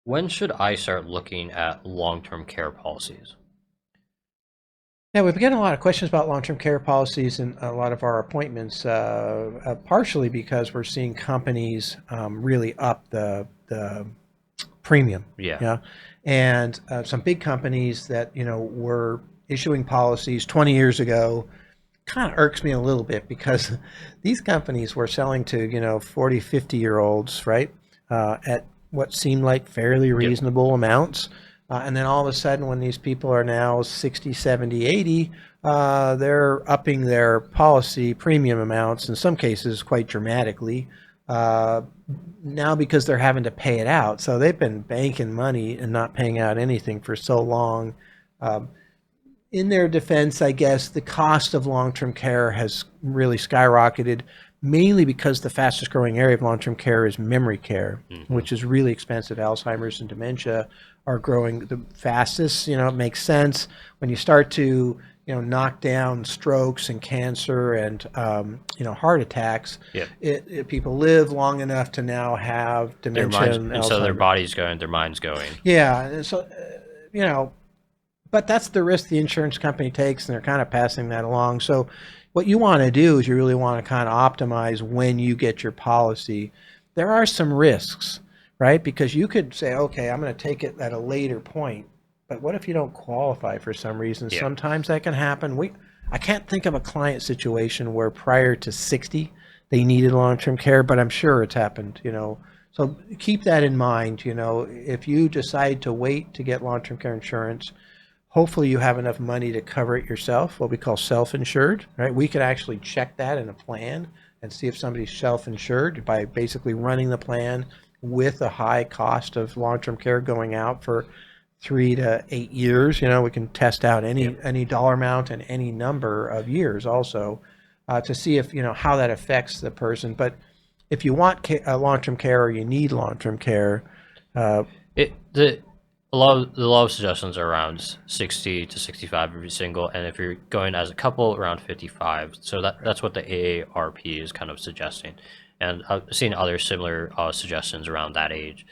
When should I start looking at long-term care policies? Yeah, we've been getting a lot of questions about long-term care policies in a lot of our appointments, partially because we're seeing companies really up the premium. Yeah. Yeah, and some big companies that were issuing policies 20 years ago kind of irks me a little bit because these companies were selling to 40, 50 year olds, right, at what seemed like fairly Yep. reasonable amounts. And then all of a sudden, when these people are now 60, 70, 80, they're upping their policy premium amounts, in some cases quite dramatically, uh, now because they're having to pay it out. So they've been banking money and not paying out anything for so long. Um, in their defense, I guess the cost of long-term care has really skyrocketed, mainly because the fastest growing area of long-term care is memory care, Hmm. which is really expensive. Alzheimer's and dementia are growing the fastest. It makes sense when you start to knock down strokes and cancer and heart attacks. Yep. People live long enough to now have Their dementia minds, and and so their Alzheimer's. body's going, their mind's going. Yeah, and so you know but that's the risk the insurance company takes, and they're kind of passing that along. So what you want to do is you really want to kind of optimize when you get your policy. There are some risks, right? Because you could say, okay, I'm going to take it at a later point, but what if you don't qualify for some reason? Yeah. Sometimes that can happen. I can't think of a client situation where prior to 60 they needed long-term care, but I'm sure it's happened. So keep that in mind. If you decide to wait to get long-term care insurance, hopefully you have enough money to cover it yourself, what we call self-insured, right? We could actually check that in a plan and see if somebody's self-insured by basically running the plan with a high cost of long-term care going out for 3 to 8 years. We can test out Yep. any dollar amount and any number of years also, to see if how that affects the person. But if you want long-term care or you need long-term care, uh, It the a lot of suggestions are around 60 to 65 if you're single, and if you're going as a couple, around 55. So that's what the AARP is kind of suggesting, and I've seen other similar suggestions around that age.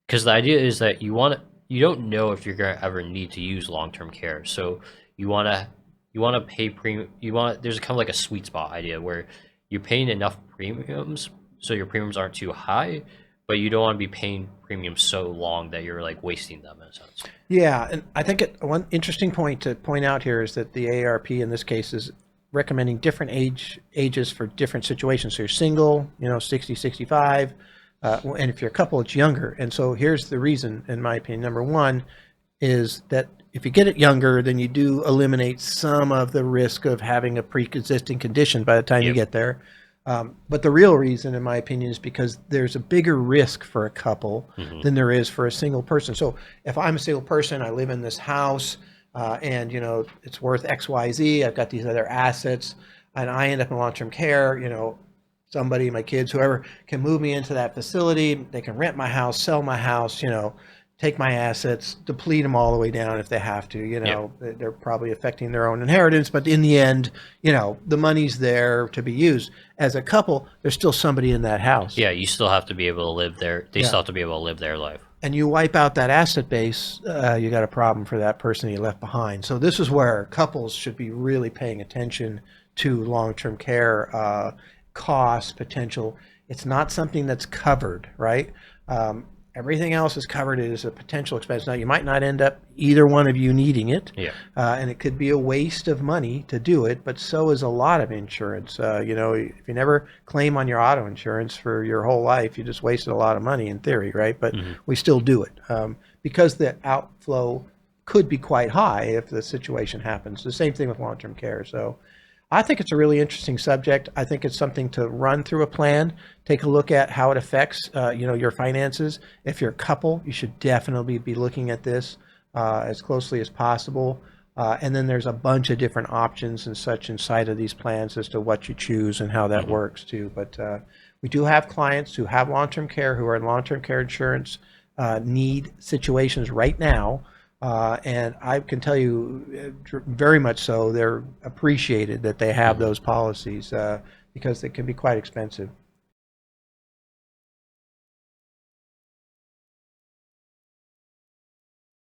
Because the idea is that you don't know if you're gonna ever need to use long term care, so you wanna you wanna pay premium. There's kind of like a sweet spot idea where you're paying enough premiums so your premiums aren't too high, but you don't want to be paying premiums so long that you're like wasting them in a sense. yeah, and I think one interesting point to point out here is that the AARP in this case is recommending different ages for different situations. So you're single, 60, 65, and if you're a couple, it's younger. And so here's the reason, in my opinion. Number one is that if you get it younger, then you do eliminate some of the risk of having a pre-existing condition by the time you Yep. get there. But the real reason, in my opinion, is because there's a bigger risk for a couple Hmm. than there is for a single person. So if I'm a single person, I live in this house, and it's worth X, Y, Z. I've got these other assets, and I end up in long-term care. Somebody, my kids, whoever, can move me into that facility. They can rent my house, sell my house. Take my assets, deplete them all the way down if they have to. Yep. They're probably affecting their own inheritance, but in the end, the money's there to be used. As a couple, there's still somebody in that house. Yeah, you still have to be able to live there. They Yeah. still have to be able to live their life. And you wipe out that asset base, you got a problem for that person you left behind. So this is where couples should be really paying attention to long-term care costs, potential. It's not something that's covered, right? Everything else is covered as a potential expense. Now, you might not end up either one of you needing it, Yeah. and it could be a waste of money to do it, but so is a lot of insurance. If you never claim on your auto insurance for your whole life, you just wasted a lot of money in theory, right? But Hmm. we still do it because the outflow could be quite high if the situation happens. The same thing with long-term care. So I think it's a really interesting subject. I think it's something to run through a plan, take a look at how it affects, your finances. If you're a couple, you should definitely be looking at this as closely as possible. And then there's a bunch of different options and such inside of these plans as to what you choose and how that Hmm. works too. But we do have clients who have long-term care, who are in long-term care insurance, need situations right now, and I can tell you, very much so, they're appreciated that they have Hmm. those policies, because they can be quite expensive.